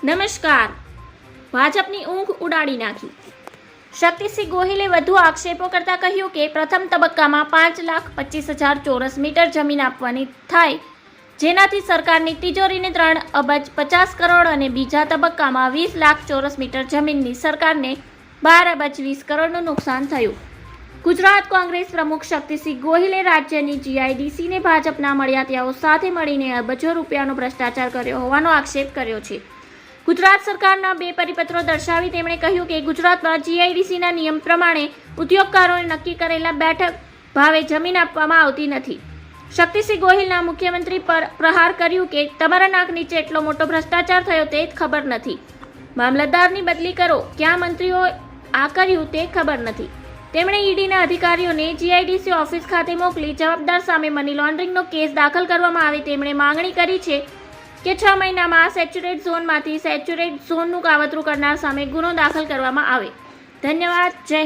નમસ્કાર. ભાજપની ઊંઘ ઉડાડી નાખી. શક્તિસિંહ ગોહિલે વધુ આક્ષેપો કરતા કહ્યું કે પ્રથમ તબક્કામાં 5,25,000 ચોરસ મીટર જમીન આપવાની થાય, જેનાથી સરકારની તિજોરીને 3 અબજ 50 કરોડ અને બીજા તબક્કામાં 20 લાખ ચોરસ મીટર જમીનની સરકારને 12 અબજ 20 કરોડનું નુકસાન થયું. ગુજરાત કોંગ્રેસ પ્રમુખ શક્તિસિંહ ગોહિલે રાજ્યની જીઆઈડીસીને ભાજપના મળિયાતિયાઓ સાથે મળીને અબજો રૂપિયાનો ભ્રષ્ટાચાર કર્યો હોવાનો આક્ષેપ કર્યો છે. ગુજરાત સરકારના 2 પરિપત્રો દર્શાવી તેમણે કહ્યું કે ગુજરાતમાં જીઆઈડીસીના નિયમ પ્રમાણે ઉદ્યોગકારોને નક્કી કરેલા બેઠક ભાવે જમીન આપવામાં આવતી નથી. શક્તિસિંહ ગોહિલના મુખ્યમંત્રી પર પ્રહાર કર્યું કે તમારા નાક નીચે એટલો મોટો ભ્રષ્ટાચાર થયો તે જ ખબર નથી. મામલતદારની બદલી કરો, ક્યાં મંત્રીઓ આ કર્યું તે ખબર નથી. તેમણે ઈડીના અધિકારીઓને જીઆઈડીસી ઓફિસ ખાતે મોકલી જવાબદાર સામે મની લોન્ડરિંગનો કેસ દાખલ કરવામાં આવે. તેમણે માંગણી કરી છે કે 6 મહિનામાં સેચ્યુરેટ ઝોનમાંથી સેચ્યુરેટ ઝોનનું કાવતરું કરનાર સામે ગુનો દાખલ કરવામાં આવે. ધન્યવાદ. જય હિન્દ.